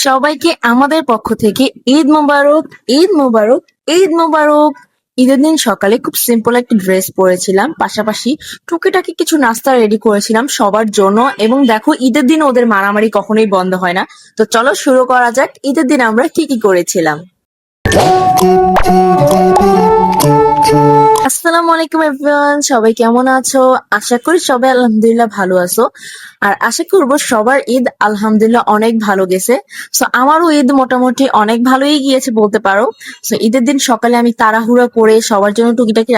সবাইকে আমাদের পক্ষ থেকে ঈদ মোবারক, ঈদ মোবারক, ঈদ মোবারক। ঈদের দিন সকালে খুব সিম্পল একটা ড্রেস পরেছিলাম, পাশাপাশি টুকিটাকি কিছু নাস্তা রেডি করেছিলাম সবার জন্য। এবং দেখো, ঈদের দিন ওদের মারামারি কখনোই বন্ধ হয় না। তো চলো শুরু করা যাক, ঈদের দিন আমরা কি কি করেছিলাম। আসসালামু আলাইকুম এভরিওয়ান, সবাই কেমন আছো? আশা করি সবাই আলহামদুলিল্লাহ ভালো আছো। আর আশা করবো সবার ঈদ আলহামদুলিল্লাহ অনেক ভালো গেছে। সো আমারও ঈদ মোটামুটি অনেক ভালোই গিয়েছে বলতে পারো। সো ঈদের দিন সকালে আমি তাড়াহুড়া করে সবার জন্য টুকিটাকি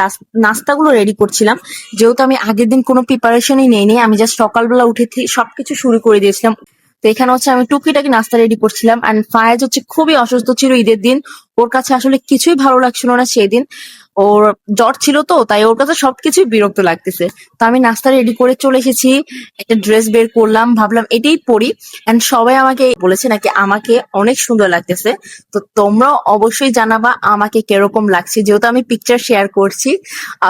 নাস্তাগুলো রেডি করছিলাম। যেহেতু আমি আগের দিন কোনো প্রিপারেশনই নেইনি, আমি জাস্ট সকালবেলা উঠে সবকিছু শুরু করে দিয়েছিলাম। তো এখানে হচ্ছে আমি টুকিটাকি নাস্তা রেডি করছিলাম। অ্যান্ড ফায়াজ হচ্ছে খুবই অসুস্থ ছিল ঈদের দিন। ওর কাছে আসলে কিছুই ভালো লাগছিল না সেই দিন। ওর জ্বর ছিল, তো তাই ওর কাছে সবকিছুই বিরক্ত লাগতেছে। তো আমি নাস্তা রেডি করে চলে এসেছি, একটা ড্রেস বের করলাম, ভাবলাম এটাই পরি। এন্ড সবাই আমাকে বলেছে নাকি আমাকে অনেক সুন্দর লাগতেছে। তো তোমরাও অবশ্যই জানাবা আমাকে কিরকম লাগছে, যেহেতু আমি পিকচার শেয়ার করছি।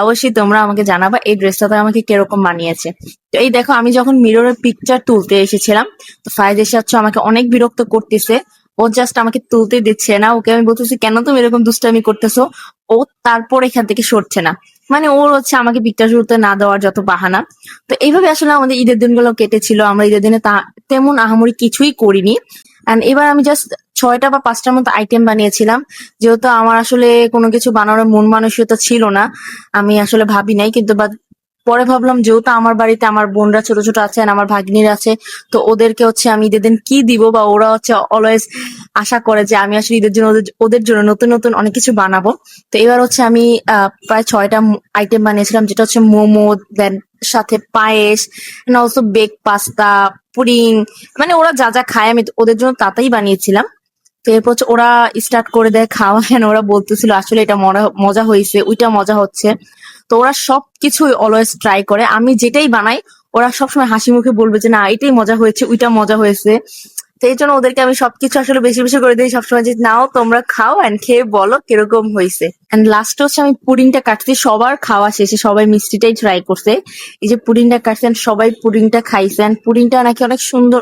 অবশ্যই তোমরা আমাকে জানাবা এই ড্রেসটাতে আমাকে কিরকম মানিয়েছে। তো এই দেখো, আমি যখন মিররে পিকচার তুলতে এসেছিলাম, তো ফায়েজ এসে হচ্ছে আমাকে অনেক বিরক্ত করতেছে। ও জাস্ট আমাকে তুলতে দিচ্ছে না, ওকে আমি বলতেছি কেন তুমি এরকম দুষ্টামি করতেছো। ও তারপর এখান থেকে সরছে না। মানে ওর হচ্ছে আমাকে পিকচার তুলতে না দেওয়ার যত বাহানা। তো এইভাবে আসলে আমাদের ঈদের দিনগুলো কেটেছিল। আমরা ঈদের দিনে তেমন আহামরি কিছুই করিনি। এন্ড এবার আমি জাস্ট 6টা বা 5টার মতো আইটেম বানিয়েছিলাম। যেহেতু আমার আসলে কোনো কিছু বানানোর মন মানসিকতা ছিল না, আমি আসলে ভাবি নাই। কিন্তু পরে ভাবলাম যেহেতু আমার বাড়িতে আমার বোনরা ছোট ছোট আছে আর আমার ভাগ্নির আছে, তো ওদেরকে হচ্ছে আমি ঈদের দিন কি দিব, বা ওরা হচ্ছে অলওয়েজ আশা করে যে আমি আসলে ঈদের জন্য ওদের ওদের জন্য নতুন নতুন অনেক কিছু বানাবো। তো এবার হচ্ছে আমি প্রায় 6টা আইটেম বানিয়েছিলাম, যেটা হচ্ছে মোমো, দেন সাথে পায়েস, অলসো বেক পাস্তা, পুডিং। মানে ওরা যা যা খায় আমি ওদের জন্য তাতেই বানিয়েছিলাম। তো এরপর হচ্ছে ওরা স্টার্ট করে দেয় খাওয়া। ওরা বলতেছিল আসলে এটা মজা হয়েছে, ওইটা মজা হচ্ছে। তো ওরা সবকিছুই অলওয়েজ ট্রাই করে, আমি যেটাই বানাই ওরা সবসময় হাসি মুখে বলবে যে না এটাই মজা হয়েছে, ওইটা মজা হয়েছে। তো এই জন্য ওদেরকে আমি সবকিছু আসলে বেশি বেশি করে দিই সবসময়, যে নাও তোমরা খাও এন্ড খেয়ে বলো কিরকম হয়েছে। এন্ড লাস্টে হচ্ছে আমি পুডিংটা কাটছি, সবার খাওয়া শেষে সবাই মিষ্টিটাই ট্রাই করছে। এই যে পুডিংটা কাটছেন, সবাই পুডিংটা খাইছেন। পুডিংটা নাকি অনেক সুন্দর,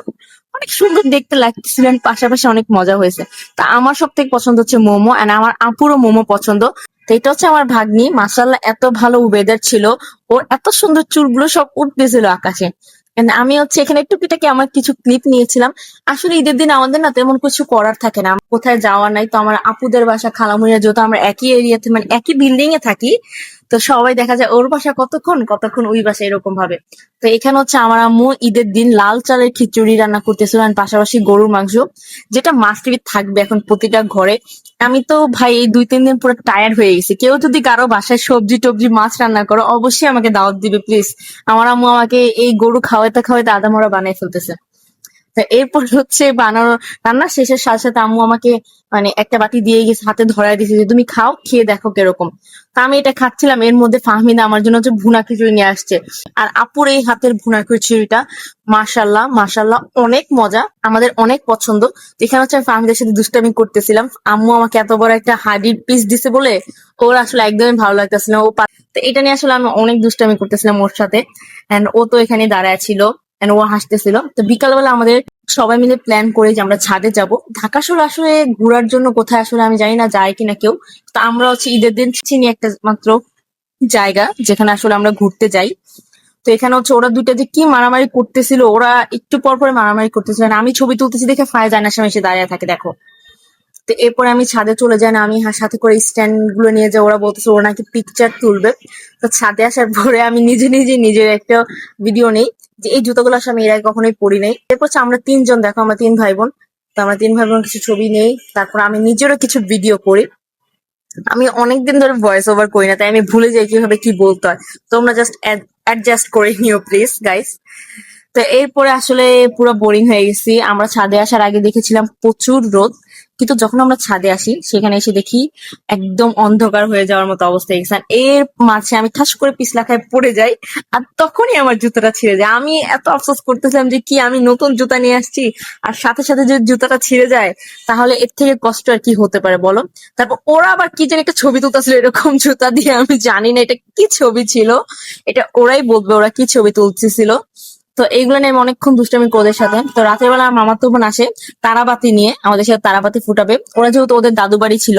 অনেক সুন্দর দেখতে লাগতেছিল, and পাশাপাশি অনেক মজা হয়েছে। তা আমার সব থেকে পছন্দ হচ্ছে মোমো, এন্ড আমার আপুরও মোমো পছন্দ। তো এটা হচ্ছে আমার ভাগ্নি, মাশাআল্লাহ এত ভালো ওয়েদার ছিল, ওর এত সুন্দর চুলগুলো সব উঠতেছিল আকাশে। And আমি হচ্ছে এখানে টুকিটাকি আমার কিছু ক্লিপ নিয়েছিলাম। আসলে ঈদের দিন আমাদের না তেমন কিছু করার থাকে না, কোথায় যাওয়ার নাই। তো আমার আপুদের বাসা, খালামুড়িয়া, যেহেতু আমরা একই এরিয়াতে মানে একই বিল্ডিং এ থাকি, তো সবাই দেখা যায় ওর বাসা কতক্ষণ কতক্ষণ ওই বাসা এরকম ভাবে। তো এখানে হচ্ছে আমার আম্মু ঈদের দিন লাল চালের খিচুড়ি রান্না করতেছিল, আর পাশাপাশি গরুর মাংস, যেটা মাস্ট বি থাকবে এখন প্রতিটা ঘরে। আমি তো ভাই এই 2-3 দিন পুরো টায়ার্ড হয়ে গেছি। কেউ যদি কারো বাসায় সবজি টবজি মাছ রান্না করো, অবশ্যই আমাকে দাওয়াত দিবে প্লিজ। আমার আম্মু আমাকে এই গরু খাওয়াইতে খাওয়াইতে আধামরা বানিয়ে ফেলতেছে। তা এরপর হচ্ছে বানানো, রান্না শেষের সাথে সাথে আম্মু আমাকে মানে একটা বাটি দিয়ে গেছে, হাতে ধরায় দিয়েছে যে তুমি খাও, খেয়ে দেখো কিরকম। তা আমি এটা খাচ্ছিলাম, এর মধ্যে ফাহমিদা আমার জন্য হচ্ছে ভুনা খিচুড়ি নিয়ে আসছে। আর আপুর এই হাতের ভুনা খিচুড়িটা মাশাল্লাহ মাশাল্লাহ অনেক মজা, আমাদের অনেক পছন্দ। তো এখানে হচ্ছে আমি ফাহমিদার সাথে দুষ্টামি করতেছিলাম, আম্মু আমাকে এত বড় একটা হাড্ডির পিস দিছে বলে ওর আসলে একদমই ভালো লাগতেছিল না। তো এটা নিয়ে আসলে আমি অনেক দুষ্টামি করতেছিলাম ওর সাথে। এন্ড ও তো এখানে দাঁড়ায় ছিল, এন্ড ও হাসতেছিল। তো বিকালবেলা আমাদের সবাই মিলে প্ল্যান করে যে আমরা ছাদে যাব। ঢাকা শহর আসলে ঘোরার জন্য কোথায় আসলে আমি জানি না যায় কিনা কেউ। তো আমরা হচ্ছে ঈদের দিন চিনি একটা মাত্র জায়গা যেখানে আসলে আমরা ঘুরতে যাই। তো এখানে হচ্ছে ওরা দুইটা যে কি মারামারি করতেছিল, ওরা একটু পর পরে মারামারি করতেছিল, আর আমি ছবি তুলতেছি দেখে ফায়াজ আয়নার সামনে এসে দাঁড়িয়ে থাকে দেখো। তো এরপরে আমি ছাদে চলে যাই, না আমি সাথে করে স্ট্যান্ড গুলো নিয়ে যাই, ওরা বলতেছে ওরা নাকি পিকচার তুলবে। তো ছাদে আসার পরে আমি নিজে নিজে নিজের একটা ভিডিও নেই, যে এই জুতোগুলো আসলে আমি এর আগে কখনোই পরি নাই। এরপর হচ্ছে আমরা 3জন, দেখো আমরা 3 ভাই বোন। তো আমরা 3 ভাই বোন কিছু ছবি নেই, তারপর আমি নিজেরও কিছু ভিডিও করি। আমি অনেকদিন ধরে ভয়েস ওভার করি না, তাই আমি ভুলে যাই কিভাবে কি বলতে হয়। তোমরা জাস্ট অ্যাডজাস্ট করে নিও প্লিজ গাইস। তো এরপরে আসলে পুরো বোরিং হয়ে গেছি। আমরা ছাদে আসার আগে দেখেছিলাম প্রচুর রোদ, কিন্তু যখন আমরা ছাদে আসি সেখানে এসে দেখি একদম অন্ধকার হয়ে যাওয়ার মতো অবস্থা হয়ে গেছে। আর এর মাঝে আমি ঠাস করে পিছলা খায় পড়ে যাই, আর তখনই আমার জুতাটা ছিঁড়ে যায়। আমি এত আফসোস করতেছিলাম যে কি আমি নতুন জুতা নিয়ে আসছি, আর সাথে সাথে যদি জুতাটা ছিঁড়ে যায় তাহলে এর থেকে কষ্ট আর কি হতে পারে বলো। তারপর ওরা আবার কি যেন একটা ছবি তুলতেছিল এরকম জুতা দিয়ে, আমি জানি না এটা কি ছবি ছিল, এটা ওরাই বলবে ওরা কি ছবি তুলতেছিল। তো এইগুলো নিয়ে আমি অনেকক্ষণ দুষ্টামি করি ওদের সাথে। তো রাতের বেলা আমার মামাতো বোন আসে তারাবাতি নিয়ে, আমাদের সাথে তারাবাতি ফুটাবে। ওরা যেহেতু ওদের দাদু বাড়ি ছিল,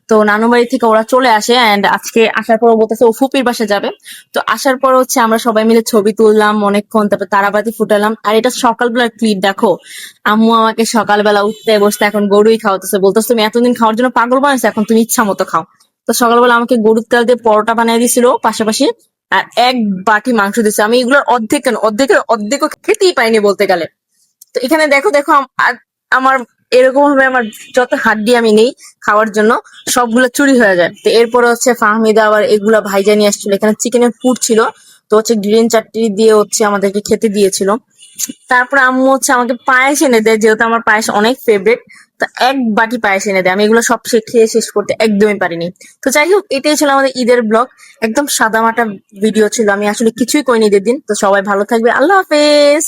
তো নানু বাড়ি থেকে ওরা চলে আসে, এন্ড আজকে আসার পর বলতেছে ও ফুপির বাসা যাবে। তো আসার পর হচ্ছে আমরা সবাই মিলে ছবি তুললাম অনেকক্ষণ, তারপর তারাবাতি ফুটালাম। আর এটা সকালবেলার ক্লিপ দেখো, আম্মু আমাকে সকালবেলা উঠতে বসতে এখন গরুই খাওয়াতেছে, বলতেছে তুমি এতদিন খাওয়ার জন্য পাগল বানাইছো, এখন তুমি ইচ্ছা মতো খাও। তো সকালবেলা আমাকে গরুর তেল দিয়ে পরোটা বানিয়ে দিছিল পাশাপাশি, আর এক বাটি মাংস দিছে। আমি এগুলোর অর্ধেক কেন, অর্ধেকও খেতেই পাইনি বলতে গেলে। তো এখানে দেখো দেখো আমার এরকম ভাবে আমার যত হাড্ডি আমি নেই খাওয়ার জন্য সবগুলো চুরি হয়ে যায়। তো এরপরে হচ্ছে ফাহমিদা আবার এগুলা ভাইজা নিয়ে আসছিল, এখানে চিকেনের পুর ছিল, তো হচ্ছে গ্রিন চাটনি দিয়ে হচ্ছে আমাদেরকে খেতে দিয়েছিল। তারপর আম্মু হচ্ছে আমাকে পায়েস এনে দেয়, যেহেতু আমার পায়েস অনেক ফেভারিট। তো এক বাটি পায়েস এনে দেয়, আমি এগুলো সব খেয়ে শেষ করতে একদমই পারিনি। তো যাই হোক, এটাই ছিল আমাদের ঈদের ব্লগ। একদম সাদামাটা ভিডিও ছিল, আমি আসলে কিছুই করিনি ঈদের দিন। তো সবাই ভালো থাকবে, আল্লাহ হাফেজ।